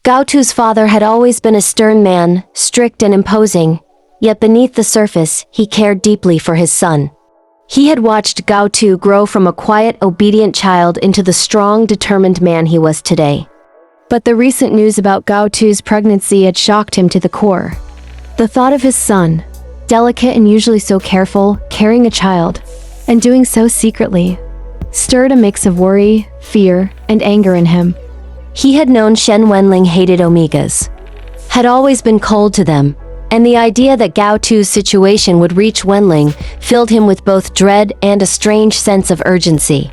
Gao Tu's father had always been a stern man, strict and imposing, yet beneath the surface, he cared deeply for his son. He had watched Gao Tu grow from a quiet, obedient child into the strong, determined man he was today. But the recent news about Gao Tu's pregnancy had shocked him to the core. The thought of his son, delicate and usually so careful, carrying a child, and doing so secretly, stirred a mix of worry, fear, and anger in him. He had known Shen Wenlang hated omegas, had always been cold to them, and the idea that Gao Tu's situation would reach Wenling filled him with both dread and a strange sense of urgency.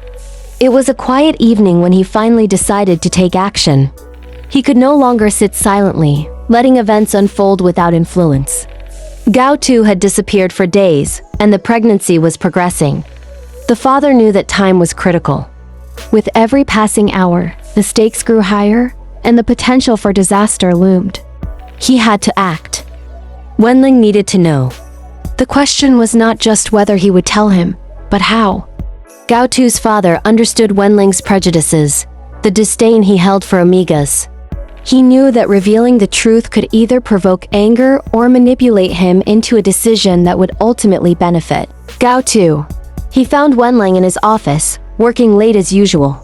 It was a quiet evening when he finally decided to take action. He could no longer sit silently, letting events unfold without influence. Gao Tu had disappeared for days, and the pregnancy was progressing. The father knew that time was critical. With every passing hour, the stakes grew higher, and the potential for disaster loomed. He had to act. Wenling needed to know. The question was not just whether he would tell him, but how. Gao Tu's father understood Wenling's prejudices, the disdain he held for omegas. He knew that revealing the truth could either provoke anger or manipulate him into a decision that would ultimately benefit Gao Tu. He found Wenling in his office, working late as usual.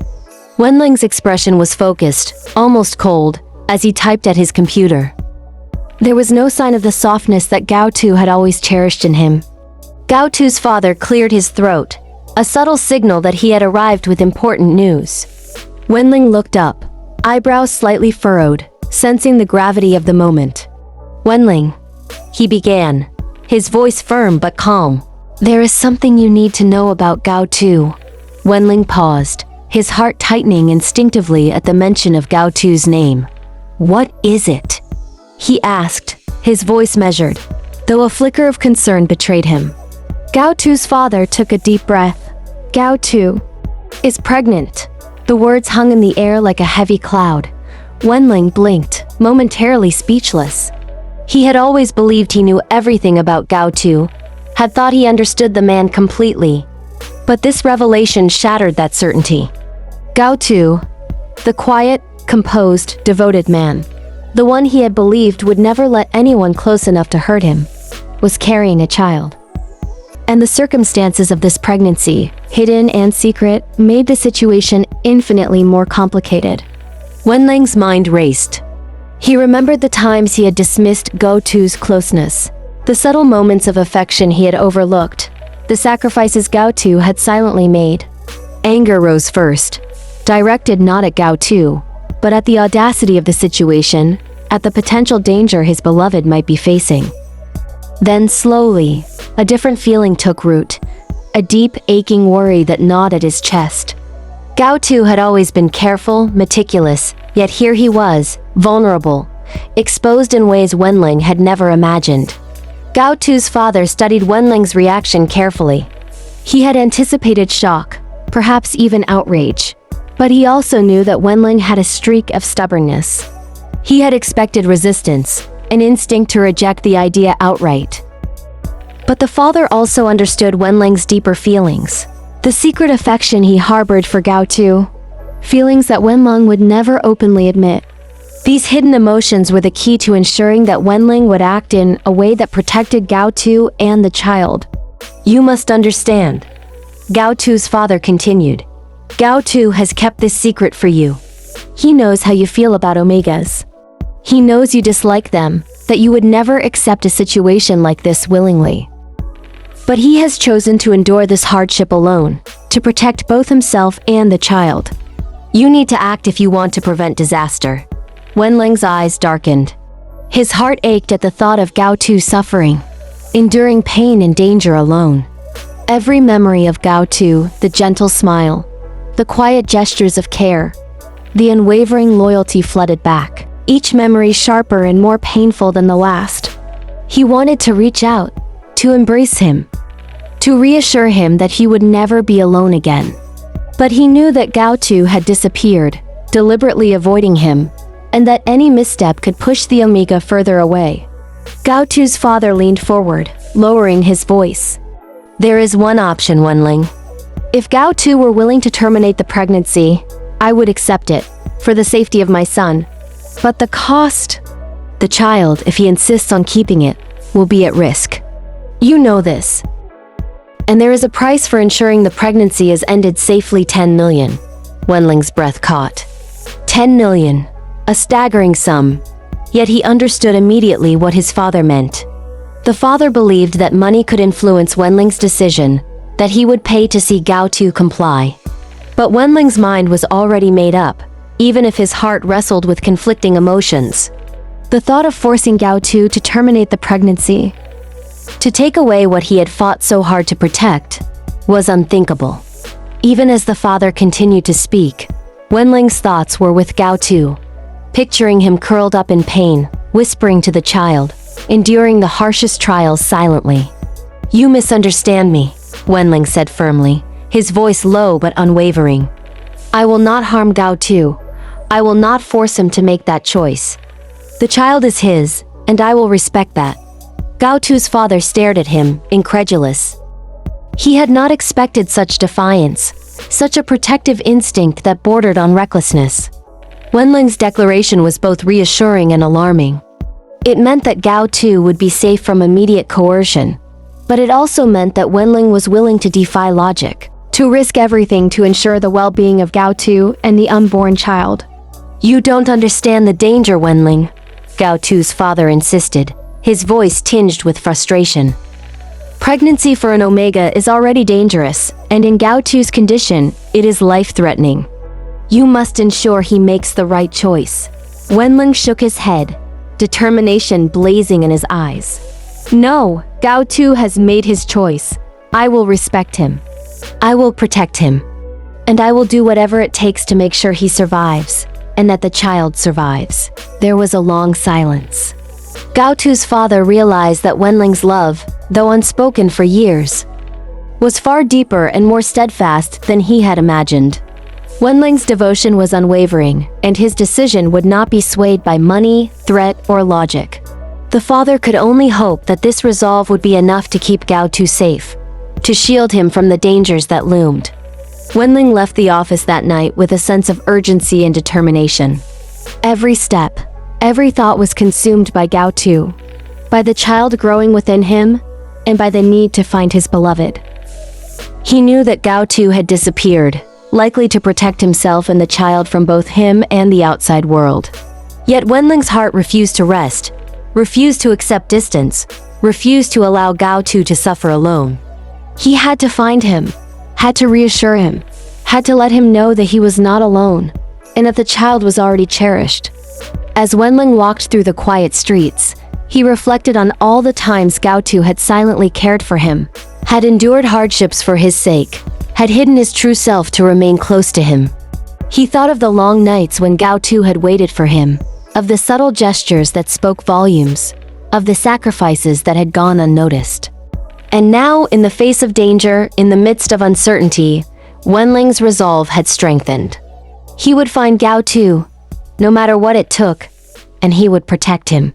Wenling's expression was focused, almost cold, as he typed at his computer. There was no sign of the softness that Gao Tu had always cherished in him. Gao Tu's father cleared his throat, a subtle signal that he had arrived with important news. Wenling looked up, eyebrows slightly furrowed, sensing the gravity of the moment. "Wenling," he began, his voice firm but calm. "There is something you need to know about Gao Tu." Wenling paused, his heart tightening instinctively at the mention of Gao Tu's name. "What is it?" he asked, his voice measured, though a flicker of concern betrayed him. Gao Tu's father took a deep breath. "Gao Tu is pregnant." The words hung in the air like a heavy cloud. Wenling blinked, momentarily speechless. He had always believed he knew everything about Gao Tu, had thought he understood the man completely. But this revelation shattered that certainty. Gao Tu, the quiet, composed, devoted man, the one he had believed would never let anyone close enough to hurt him, was carrying a child. And the circumstances of this pregnancy, hidden and secret, made the situation infinitely more complicated. Wenling's mind raced. He remembered the times he had dismissed Gao Tu's closeness, the subtle moments of affection he had overlooked, the sacrifices Gao Tu had silently made. Anger rose first, directed not at Gao Tu, but at the audacity of the situation, at the potential danger his beloved might be facing. Then slowly, a different feeling took root, a deep, aching worry that gnawed at his chest. Gao Tu had always been careful, meticulous, yet here he was, vulnerable, exposed in ways Wenling had never imagined. Gao Tu's father studied Wenling's reaction carefully. He had anticipated shock, perhaps even outrage, but he also knew that Wenling had a streak of stubbornness. He had expected resistance, an instinct to reject the idea outright. But the father also understood Wenling's deeper feelings, the secret affection he harbored for Gao Tu, feelings that Wenling would never openly admit. These hidden emotions were the key to ensuring that Wenling would act in a way that protected Gao Tu and the child. "You must understand," Gao Tu's father continued. "Gao Tu has kept this secret for you. He knows how you feel about omegas. He knows you dislike them, that you would never accept a situation like this willingly. But he has chosen to endure this hardship alone, to protect both himself and the child. You need to act if you want to prevent disaster." Wenling's eyes darkened. His heart ached at the thought of Gao Tu suffering, enduring pain and danger alone. Every memory of Gao Tu, the gentle smile, the quiet gestures of care, the unwavering loyalty flooded back, each memory sharper and more painful than the last. He wanted to reach out, to embrace him, to reassure him that he would never be alone again. But he knew that Gao Tu had disappeared, deliberately avoiding him, and that any misstep could push the omega further away. Gao Tu's father leaned forward, lowering his voice. "There is one option, Wenling. If Gao Tu were willing to terminate the pregnancy, I would accept it, for the safety of my son. But the cost? The child, if he insists on keeping it, will be at risk. You know this. And there is a price for ensuring the pregnancy is ended safely. 10 million. Wenling's breath caught. 10 million. A staggering sum. Yet he understood immediately what his father meant. The father believed that money could influence Wenling's decision, that he would pay to see Gao Tu comply. But Wenling's mind was already made up, even if his heart wrestled with conflicting emotions. The thought of forcing Gao Tu to terminate the pregnancy, to take away what he had fought so hard to protect, was unthinkable. Even as the father continued to speak, Wenling's thoughts were with Gao Tu, picturing him curled up in pain, whispering to the child, enduring the harshest trials silently. You misunderstand me, Wenling said firmly, his voice low but unwavering. I will not harm Gao Tu. I will not force him to make that choice. The child is his, and I will respect that. Gao Tu's father stared at him, incredulous. He had not expected such defiance, such a protective instinct that bordered on recklessness. Wenling's declaration was both reassuring and alarming. It meant that Gao Tu would be safe from immediate coercion, but it also meant that Wenling was willing to defy logic, to risk everything to ensure the well-being of Gao Tu and the unborn child. You don't understand the danger, Wenling, Gao Tu's father insisted, his voice tinged with frustration. Pregnancy for an Omega is already dangerous, and in Gao Tu's condition, it is life-threatening. You must ensure he makes the right choice. Wenling shook his head, determination blazing in his eyes. No, Gao Tu has made his choice. I will respect him. I will protect him. And I will do whatever it takes to make sure he survives, and that the child survives. There was a long silence. Gao Tu's father realized that Wenling's love, though unspoken for years, was far deeper and more steadfast than he had imagined. Wenling's devotion was unwavering, and his decision would not be swayed by money, threat, or logic. The father could only hope that this resolve would be enough to keep Gao Tu safe, to shield him from the dangers that loomed. Wenling left the office that night with a sense of urgency and determination. Every step, every thought was consumed by Gao Tu, by the child growing within him, and by the need to find his beloved. He knew that Gao Tu had disappeared, likely to protect himself and the child from both him and the outside world. Yet Wenling's heart refused to rest, refused to accept distance, refused to allow Gao Tu to suffer alone. He had to find him, had to reassure him, had to let him know that he was not alone, and that the child was already cherished. As Wenling walked through the quiet streets, he reflected on all the times Gao Tu had silently cared for him, had endured hardships for his sake, had hidden his true self to remain close to him. He thought of the long nights when Gao Tu had waited for him, of the subtle gestures that spoke volumes, of the sacrifices that had gone unnoticed. And now, in the face of danger, in the midst of uncertainty, Wenling's resolve had strengthened. He would find Gao Tu, no matter what it took, and he would protect him.